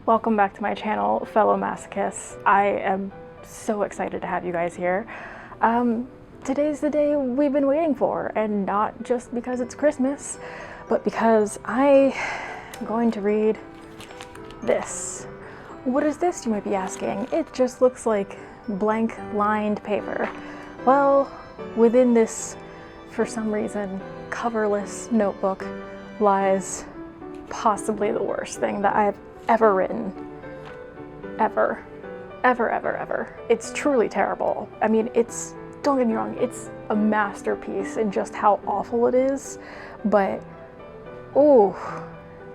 Welcome back to my channel, fellow masochists. I am so excited to have you guys here. Today's the day we've been waiting for, and not just because it's Christmas, but because I am going to read this. What is this, you might be asking? It just looks like blank lined paper. Well, within this, for some reason, coverless notebook lies possibly the worst thing that I've ever written. Ever. It's truly terrible. I mean, don't get me wrong, it's a masterpiece in just how awful it is, but, ooh,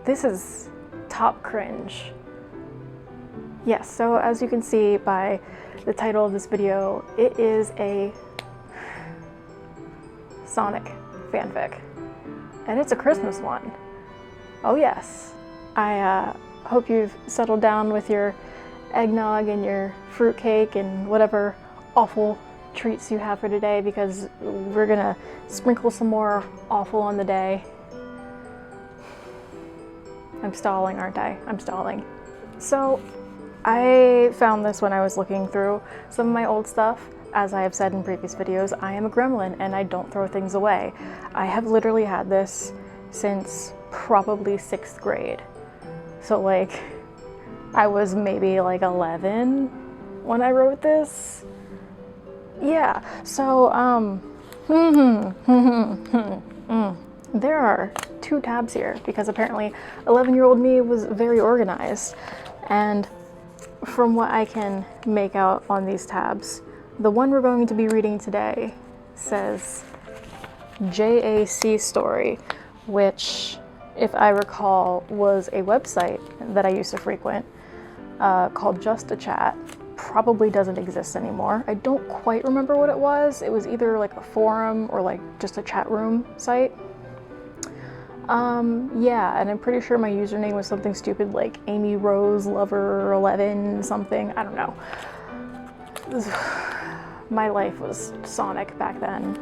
this is top cringe. Yes, so as you can see by the title of this video, it is a Sonic fanfic, and it's a Christmas one. Oh yes. I hope you've settled down with your eggnog and your fruitcake and whatever awful treats you have for today, because we're gonna sprinkle some more awful on the day. I'm stalling, aren't I? I'm stalling. So I found this when I was looking through some of my old stuff. As I have said in previous videos, I am a gremlin and I don't throw things away. I have literally had this since probably 6th grade. So like, I was maybe like 11 when I wrote this. Yeah, so there are 2 tabs here because apparently 11-year-old me was very organized. And from what I can make out on these tabs, the one we're going to be reading today says JAC story, which, if I recall, was a website that I used to frequent called Just a Chat. Probably doesn't exist anymore. I don't quite remember what it was. It was either like a forum or like just a chat room site. Yeah, and I'm pretty sure my username was something stupid like Amy Rose Lover 11 something. I don't know. My life was Sonic back then.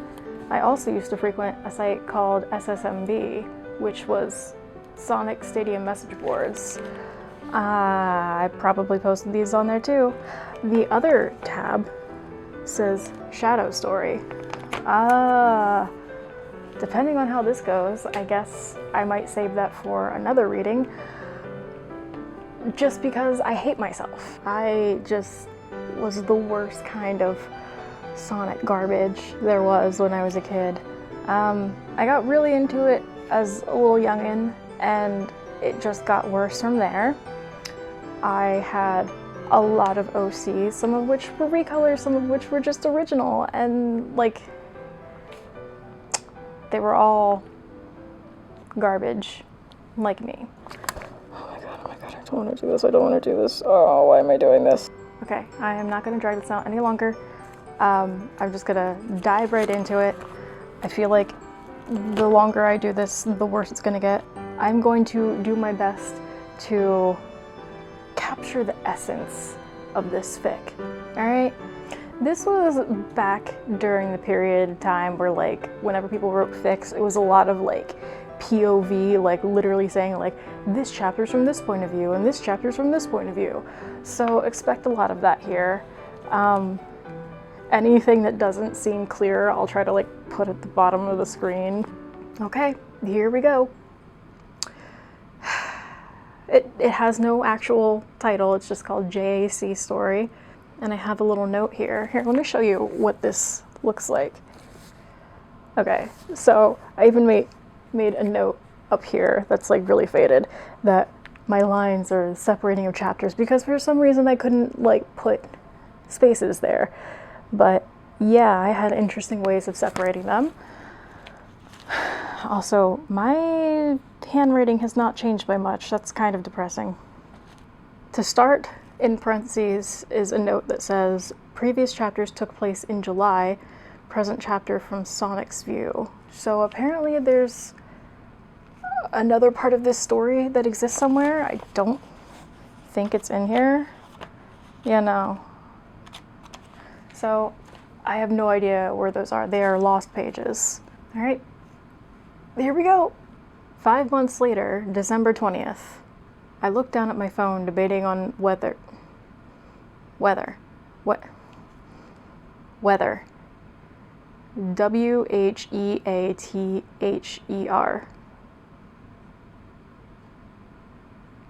I also used to frequent a site called SSMB, which was Sonic Stadium message boards. I probably posted these on there too. The other tab says Shadow Story. Depending on how this goes, I guess I might save that for another reading, just because I hate myself. I just was the worst kind of Sonic garbage there was when I was a kid. I got really into it as a little youngin', and it just got worse from there. I had a lot of OCs, some of which were recolors, some of which were just original, and like, they were all garbage, like me. Oh my god, I don't want to do this, Oh, why am I doing this? Okay, I am not going to drag this out any longer. I'm just gonna dive right into it. I feel like the longer I do this, the worse it's gonna get. I'm going to do my best to capture the essence of this fic, alright? This was back during the period of time where, like, whenever people wrote fics, it was a lot of like POV, like literally saying like, this chapter's from this point of view and this chapter's from this point of view. So expect a lot of that here. Anything that doesn't seem clear, I'll try to like put at the bottom of the screen. Okay, here we go. It has no actual title, it's just called JAC story. And I have a little note here. Here, let me show you what this looks like. Okay, so I even made a note up here that's like really faded, that my lines are separating of chapters because for some reason I couldn't like put spaces there. But yeah, I had interesting ways of separating them. Also, my handwriting has not changed by much. That's kind of depressing. To start, in parentheses, is a note that says, previous chapters took place in July, present chapter from Sonic's view. So apparently there's another part of this story that exists somewhere. I don't think it's in here. Yeah, no. So I have no idea where those are. They are lost pages. All right, here we go. 5 months later, December 20th. I looked down at my phone, debating on weather. Weather. Wheaather.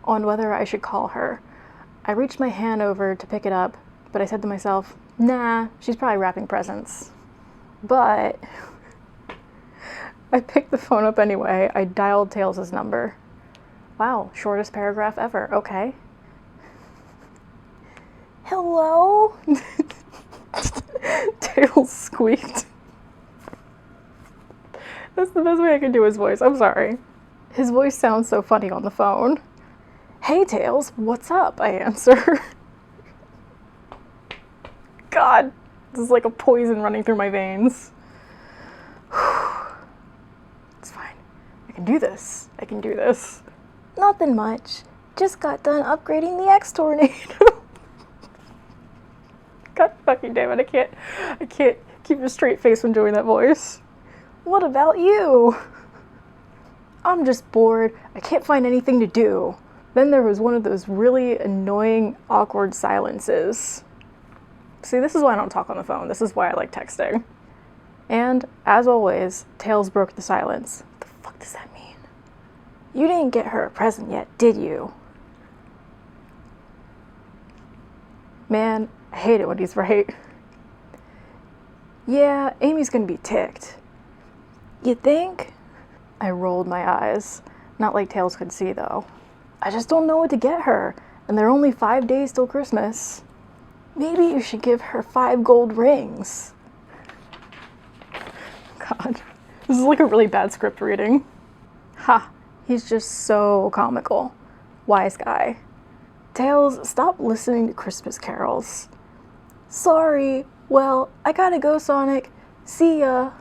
On whether I should call her. I reached my hand over to pick it up, but I said to myself, nah, she's probably wrapping presents. But I picked the phone up anyway. I dialed Tails' number. Wow, shortest paragraph ever. Okay. Hello? Tails squeaked. That's the best way I can do his voice. I'm sorry. His voice sounds so funny on the phone. Hey, Tails, what's up? I answer. God, this is like a poison running through my veins. It's fine. I can do this. I can do this. Nothing much. Just got done upgrading the X-Tornado. God fucking damn it, I can't keep a straight face when doing that voice. What about you? I'm just bored. I can't find anything to do. Then there was one of those really annoying, awkward silences. See, this is why I don't talk on the phone. This is why I like texting. And, as always, Tails broke the silence. What the fuck does that mean? You didn't get her a present yet, did you? Man, I hate it when he's right. Yeah, Amy's gonna be ticked. You think? I rolled my eyes. Not like Tails could see, though. I just don't know what to get her, and there are only 5 days till Christmas. Maybe you should give her 5 gold rings. God, this is like a really bad script reading. Ha, he's just so comical. Wise guy. Tails, stop listening to Christmas carols. Sorry, well, I gotta go, Sonic. See ya.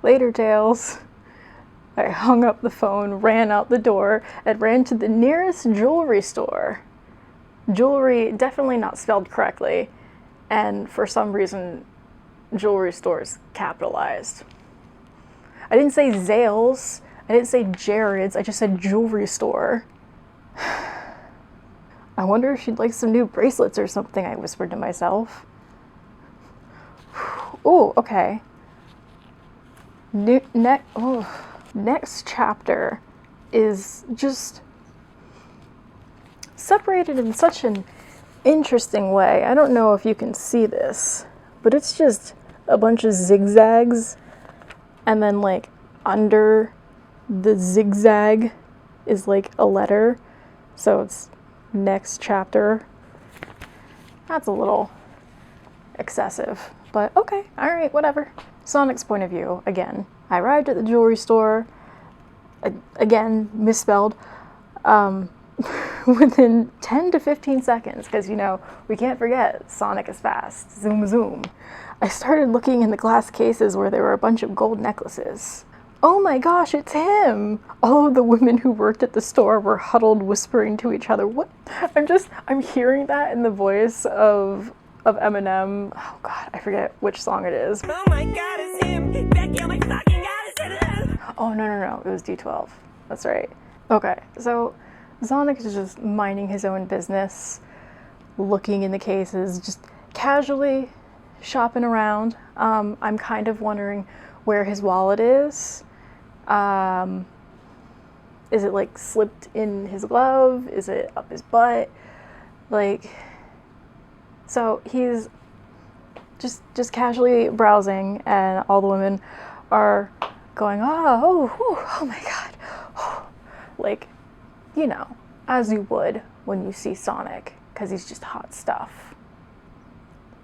Later, Tails. I hung up the phone, ran out the door, and ran to the nearest jewelry store. Jewelry, definitely not spelled correctly, and for some reason, jewelry stores capitalized. I didn't say Zales, I didn't say Jared's, I just said jewelry store. I wonder if she'd like some new bracelets or something, I whispered to myself. Ooh, okay. Next chapter is just separated in such an interesting way. I don't know if you can see this, but it's just a bunch of zigzags, and then like under the zigzag is like a letter, so it's next chapter. That's a little excessive, but okay, alright, whatever. Sonic's point of view, again. I arrived at the jewelry store, again, misspelled, within 10 to 15 seconds, because, you know, we can't forget, Sonic is fast. Zoom, zoom. I started looking in the glass cases where there were a bunch of gold necklaces. Oh my gosh, it's him! All of the women who worked at the store were huddled, whispering to each other. What? I'm hearing that in the voice of Eminem. Oh god, I forget which song it is. Oh my god, it's him! That girl, my fucking god, it's him! Oh, no, it was D12. That's right. Okay, so Sonic is just minding his own business, looking in the cases, just casually shopping around. I'm kind of wondering where his wallet is. Is it like slipped in his glove? Is it up his butt? Like, so he's just casually browsing, and all the women are going, oh my god. Like, you know, as you would when you see Sonic, because he's just hot stuff.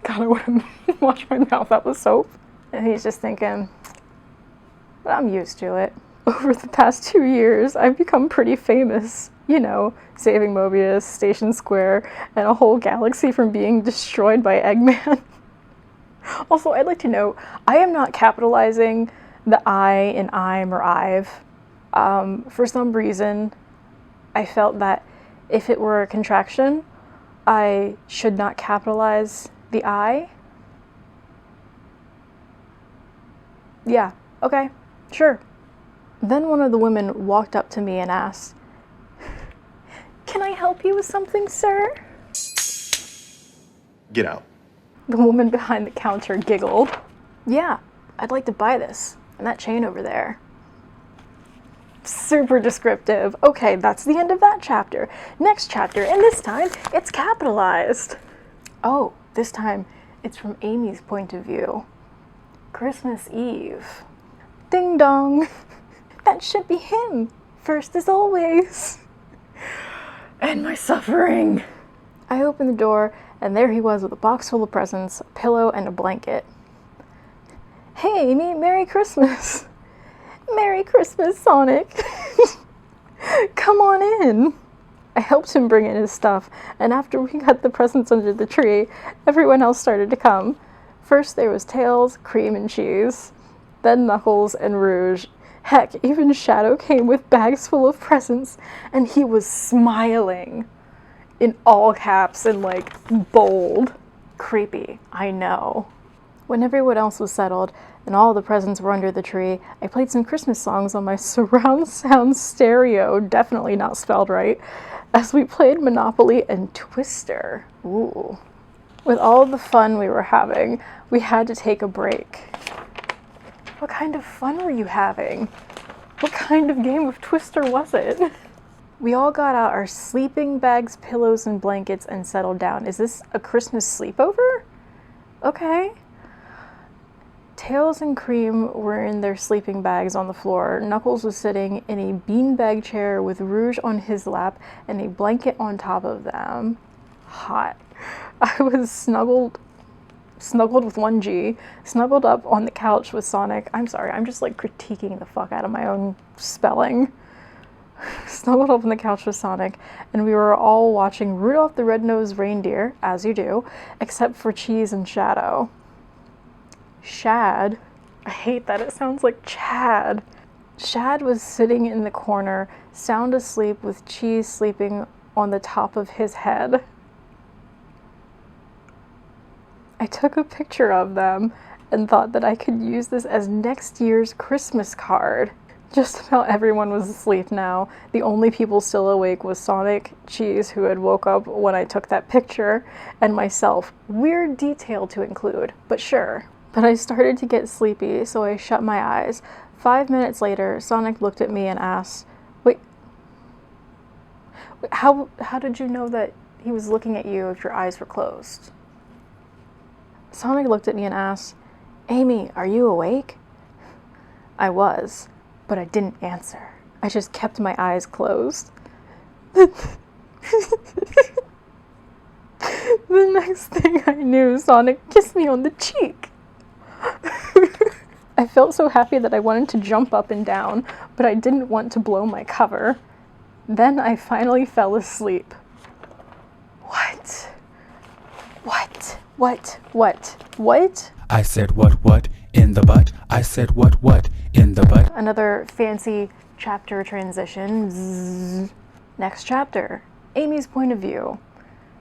God, I want to wash my mouth out with soap. And he's just thinking, but I'm used to it. Over the past 2 years, I've become pretty famous. You know, saving Mobius, Station Square, and a whole galaxy from being destroyed by Eggman. Also, I'd like to note, I am not capitalizing the I in I'm or I've. For some reason, I felt that if it were a contraction, I should not capitalize the I. Yeah, okay, sure. Then one of the women walked up to me and asked, help you with something, sir? Get out. The woman behind the counter giggled. Yeah, I'd like to buy this. And that chain over there. Super descriptive. Okay, that's the end of that chapter. Next chapter, and this time, it's capitalized. Oh, this time, it's from Amy's point of view. Christmas Eve. Ding dong. That should be him. First as always. And my suffering. I opened the door, and there he was with a box full of presents, a pillow, and a blanket. Hey, Amy, Merry Christmas. Merry Christmas, Sonic. Come on in. I helped him bring in his stuff, and after we got the presents under the tree, everyone else started to come. First there was Tails, Cream, and Cheese. Then Knuckles and Rouge. Heck, even Shadow came with bags full of presents, and he was smiling. In all caps and, like, bold. Creepy, I know. When everyone else was settled, and all the presents were under the tree, I played some Christmas songs on my surround sound stereo, definitely not spelled right, as we played Monopoly and Twister. Ooh. With all the fun we were having, we had to take a break. What kind of fun were you having? What kind of game of Twister was it? We all got out our sleeping bags, pillows, and blankets and settled down. Is this a Christmas sleepover? Okay. Tails and Cream were in their sleeping bags on the floor. Knuckles was sitting in a beanbag chair with Rouge on his lap and a blanket on top of them. Hot. I was snuggled with 1G, snuggled up on the couch with Sonic. I'm sorry, I'm just like critiquing the fuck out of my own spelling. Snuggled up on the couch with Sonic, and we were all watching Rudolph the Red-Nosed Reindeer, as you do, except for Cheese and Shadow. Shad. I hate that, it sounds like Chad. Shad was sitting in the corner, sound asleep with Cheese sleeping on the top of his head. I took a picture of them and thought that I could use this as next year's Christmas card. Just about everyone was asleep now. The only people still awake was Sonic, Cheese, who had woke up when I took that picture, and myself. Weird detail to include, but sure. But I started to get sleepy, so I shut my eyes. 5 minutes later, Sonic looked at me and asked, Wait, how did you know that he was looking at you if your eyes were closed? Sonic looked at me and asked, Amy, are you awake? I was, but I didn't answer. I just kept my eyes closed. The next thing I knew, Sonic kissed me on the cheek. I felt so happy that I wanted to jump up and down, but I didn't want to blow my cover. Then I finally fell asleep. What? I said what in the butt? I said what in the butt? Another fancy chapter transition. Zzz. Next chapter. Amy's point of view.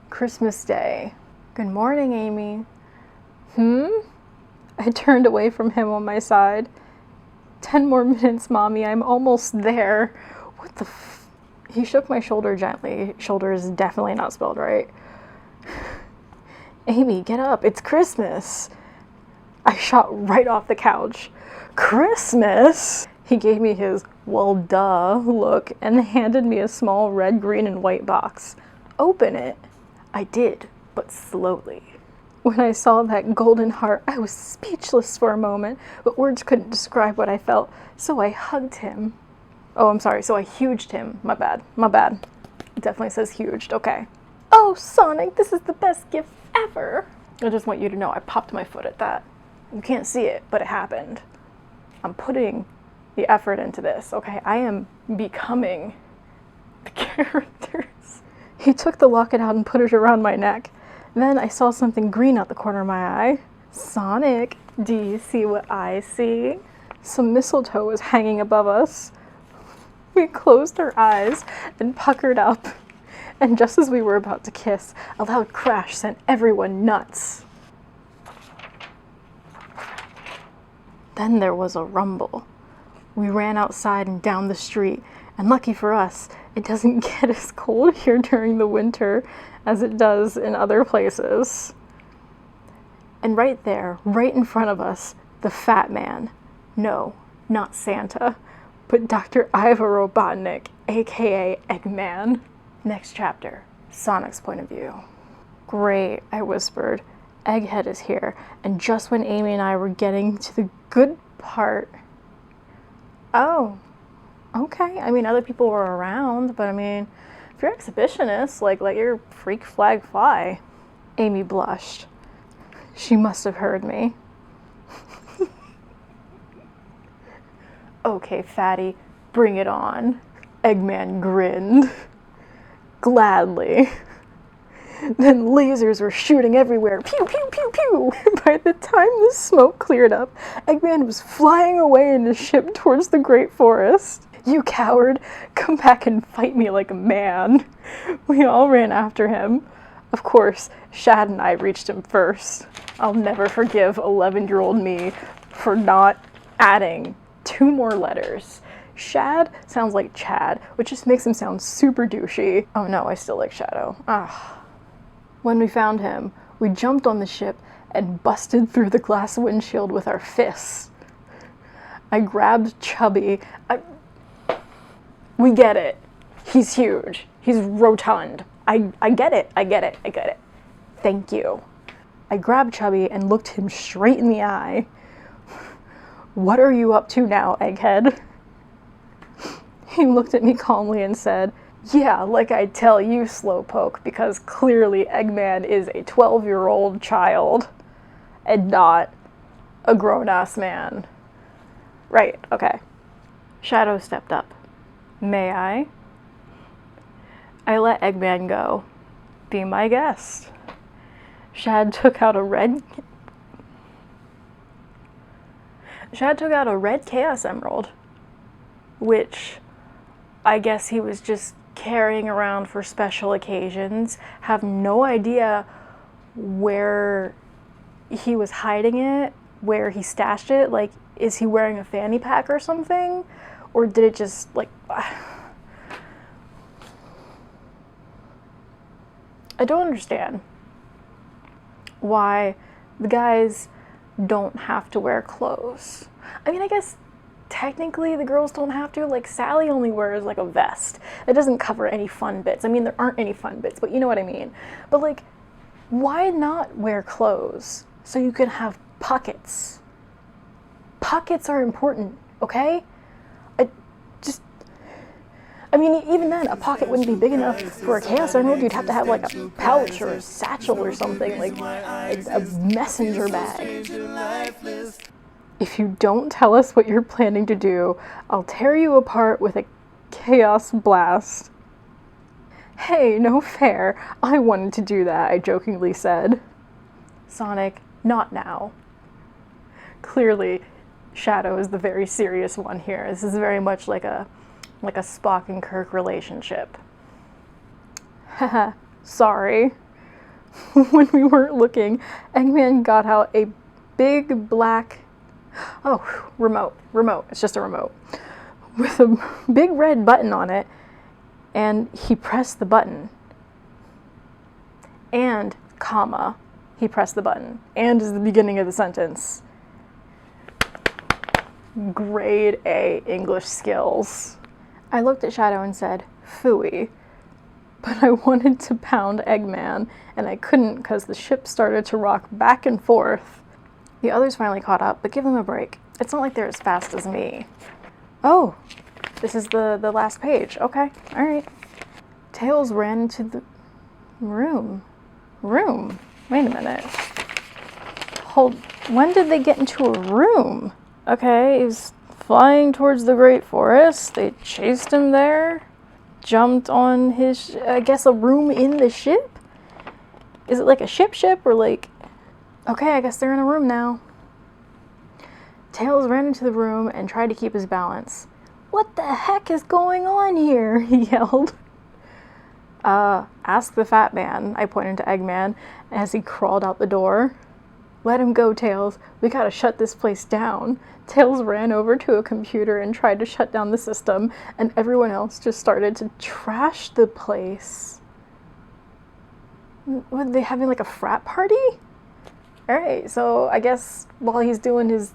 Christmas Day. Good morning, Amy. I turned away from him on my side. 10 more minutes, Mommy. I'm almost there. What the He shook my shoulder gently. Shoulder is definitely not spelled right. Amy, get up. It's Christmas. I shot right off the couch. Christmas? He gave me his, well, duh look and handed me a small red, green, and white box. Open it. I did, but slowly. When I saw that golden heart, I was speechless for a moment, but words couldn't describe what I felt, so I hugged him. Oh, I'm sorry, so I huged him. My bad. It definitely says huged, okay. Oh, Sonic, this is the best gift ever. I just want you to know I popped my foot at that. You can't see it, but it happened. I'm putting the effort into this, okay? I am becoming the characters. He took the locket out and put it around my neck. Then I saw something green out the corner of my eye. Sonic, do you see what I see? Some mistletoe was hanging above us. We closed our eyes and puckered up. And just as we were about to kiss, a loud crash sent everyone nuts. Then there was a rumble. We ran outside and down the street, and lucky for us, it doesn't get as cold here during the winter as it does in other places. And right there, right in front of us, the fat man. No, not Santa, but Dr. Iva Robotnik, aka Eggman. Next chapter, Sonic's point of view. Great, I whispered. Egghead is here, and just when Amy and I were getting to the good part... Oh, okay. I mean, other people were around, but I mean, if you're exhibitionists, like, let your freak flag fly. Amy blushed. She must have heard me. Okay, fatty, bring it on. Eggman grinned. Gladly. Then lasers were shooting everywhere. Pew, pew, pew, pew. By the time the smoke cleared up, Eggman was flying away in his ship towards the Great Forest. You coward, come back and fight me like a man. We all ran after him. Of course, Shad and I reached him first. I'll never forgive 11-year-old me for not adding 2 more letters. Shad sounds like Chad, which just makes him sound super douchey. Oh no, I still like Shadow. When we found him, we jumped on the ship and busted through the glass windshield with our fists. I grabbed Chubby. We get it. He's huge. He's rotund. I get it. I get it. I get it. Thank you. I grabbed Chubby and looked him straight in the eye. What are you up to now, Egghead? He looked at me calmly and said, yeah, like I tell you, Slowpoke, because clearly Eggman is a 12-year-old child and not a grown-ass man. Right, okay. Shadow stepped up. May I? I let Eggman go. Be my guest. Shad took out a red Chaos Emerald, which I guess he was just carrying around for special occasions. Have no idea where he was hiding it, where he stashed it. Like, is he wearing a fanny pack or something? Or did it just, like... I don't understand why the guys don't have to wear clothes. I mean, I guess technically the girls don't have to. Like, Sally only wears like a vest. It doesn't cover any fun bits. I mean, there aren't any fun bits, but you know what I mean. But like, why not wear clothes so you can have pockets? Pockets are important, okay? I mean, even then, a pocket wouldn't be big enough for a Chaos Emerald. You'd have to have, like, a pouch or a satchel or something, like a messenger bag. If you don't tell us what you're planning to do, I'll tear you apart with a Chaos Blast. Hey, no fair. I wanted to do that, I jokingly said. Sonic, not now. Clearly, Shadow is the very serious one here. This is very much like a Spock and Kirk relationship. Haha, sorry. When we weren't looking, Eggman got out a big black... Oh, remote. It's just a remote. With a big red button on it, and he pressed the button. And, comma, he pressed the button. And is the beginning of the sentence. Grade A English skills. I looked at Shadow and said, phooey. But I wanted to pound Eggman, and I couldn't because the ship started to rock back and forth. The others finally caught up, but give them a break. It's not like they're as fast as me. Oh, this is the last page. Okay, alright. Tails ran into the room. Wait a minute. When did they get into a room? Okay, he's flying towards the Great Forest. They chased him there. Jumped on his, I guess, a room in the ship? Is it like a ship or like... Okay, I guess they're in a room now. Tails ran into the room and tried to keep his balance. What the heck is going on here? He yelled. Ask the fat man, I pointed to Eggman as he crawled out the door. Let him go, Tails. We gotta shut this place down. Tails ran over to a computer and tried to shut down the system, and everyone else just started to trash the place. Were they having like a frat party? Alright, so I guess while he's doing his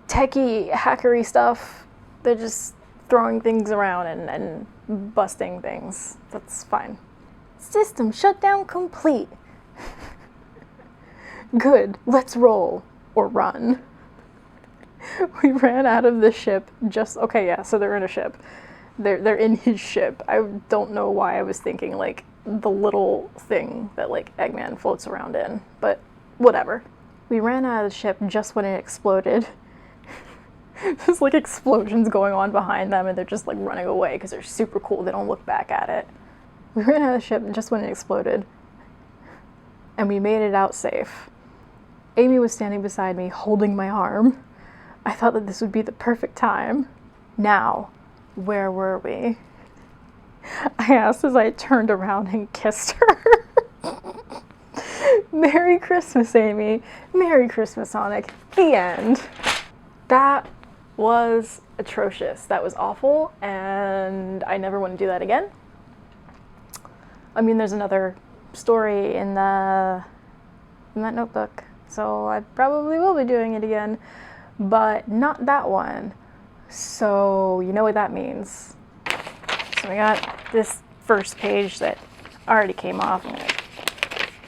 techie, hackery stuff, they're just throwing things around and busting things. That's fine. System shutdown complete. Good, let's roll. Or run. We ran out of the ship just... Okay, yeah, so they're in a ship. They're in his ship. I don't know why I was thinking, like, the little thing that, like, Eggman floats around in. But whatever. We ran out of the ship just when it exploded. There's, like, explosions going on behind them, and they're just, like, running away because they're super cool. They don't look back at it. We ran out of the ship just when it exploded. And we made it out safe. Amy was standing beside me, holding my arm. I thought that this would be the perfect time. Now, where were we? I asked as I turned around and kissed her. Merry Christmas, Amy. Merry Christmas, Sonic. The end. That was atrocious. That was awful, and I never want to do that again. I mean, there's another story in that notebook, so I probably will be doing it again, but not that one. So you know what that means. So we got this first page that already came off. I'm gonna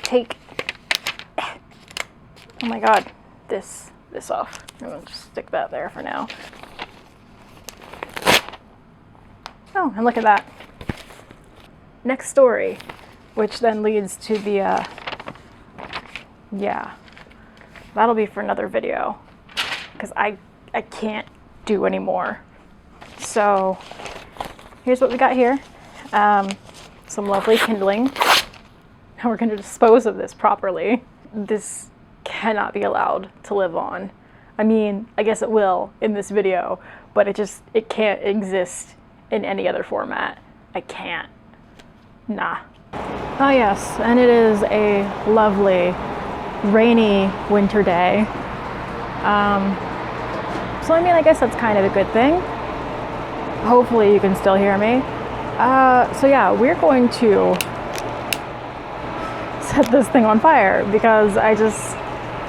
take, oh my god, this off. I'm gonna just stick that there for now. Oh, and look at that. Next story, which then leads to the, yeah, that'll be for another video, because I can't do anymore. So here's what we got here. Some lovely kindling. Now we're going to dispose of this properly. This cannot be allowed to live on. I mean, I guess it will in this video, but it can't exist in any other format. I can't. Nah. Oh yes, and it is a lovely, rainy winter day. So I mean, I guess that's kind of a good thing. Hopefully you can still hear me. So yeah, we're going to set this thing on fire because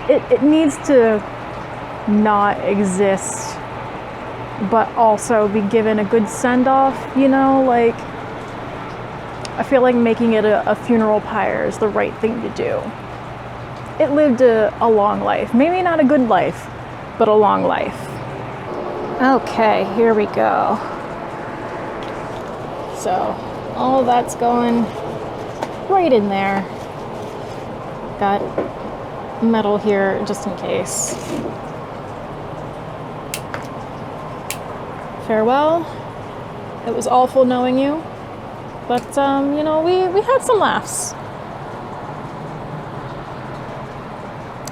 it needs to not exist, but also be given a good send-off, you know, like, I feel like making it a funeral pyre is the right thing to do. It lived a long life. Maybe not a good life, but a long life. Okay, here we go. So, all that's going right in there. Got metal here just in case. Farewell. It was awful knowing you. But, you know, we had some laughs.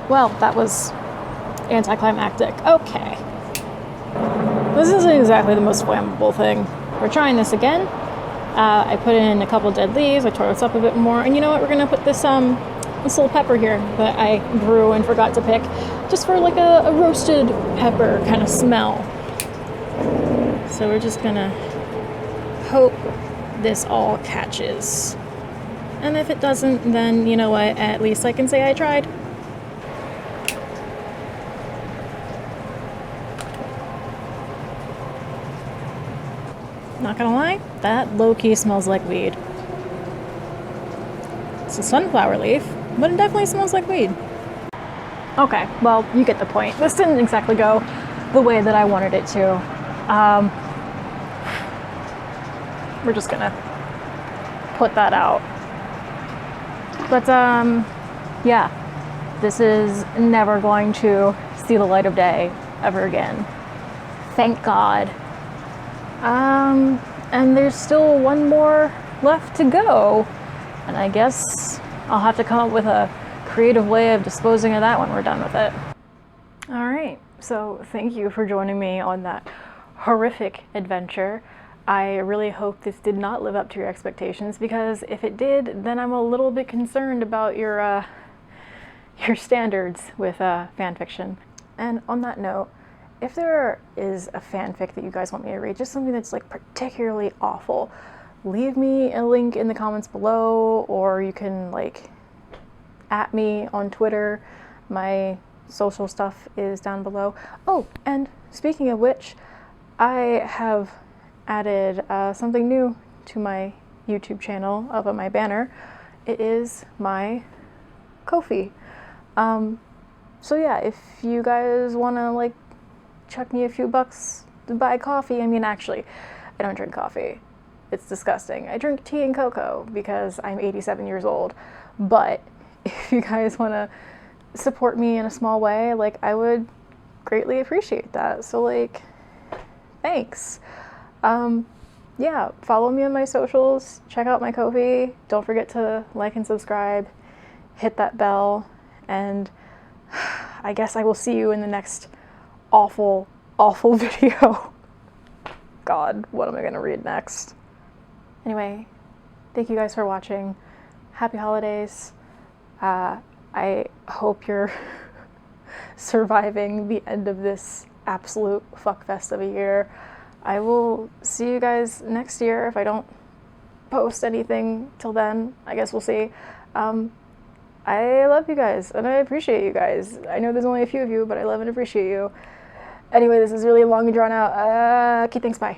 Well, that was anticlimactic. Okay. This isn't exactly the most flammable thing. We're trying this again. I put in a couple dead leaves. I tore this up a bit more. And you know what? We're going to put this little pepper here that I grew and forgot to pick. Just for like a roasted pepper kind of smell. So we're just going to hope this all catches. And if it doesn't, then you know what, at least I can say I tried. Not gonna lie, that low-key smells like weed. It's a sunflower leaf, but it definitely smells like weed. Okay, well, you get the point. This didn't exactly go the way that I wanted it to. We're just gonna put that out. But, yeah, this is never going to see the light of day ever again. Thank God. And there's still one more left to go. And I guess I'll have to come up with a creative way of disposing of that when we're done with it. All right, so thank you for joining me on that horrific adventure. I really hope this did not live up to your expectations, because if it did, then I'm a little bit concerned about your your standards with fan fiction. And on that note, if there is a fanfic that you guys want me to read, just something that's like particularly awful, leave me a link in the comments below, or you can like at me on Twitter. My social stuff is down below. Oh, and speaking of which, I have added something new to my YouTube channel up on my banner. It is my Ko-fi. So yeah, if you guys want to like chuck me a few bucks to buy coffee, I mean, actually, I don't drink coffee. It's disgusting. I drink tea and cocoa because I'm 87 years old. But if you guys want to support me in a small way, like, I would greatly appreciate that. So like, thanks. Yeah, follow me on my socials, check out my Ko-fi. Don't forget to like and subscribe, hit that bell, and I guess I will see you in the next awful, awful video. God, what am I gonna read next? Anyway, thank you guys for watching. Happy holidays. I hope you're surviving the end of this absolute fuckfest of a year. I will see you guys next year if I don't post anything till then. I guess we'll see. I love you guys and I appreciate you guys. I know there's only a few of you, but I love and appreciate you. Anyway, this is really long and drawn out. Okay, thanks, bye.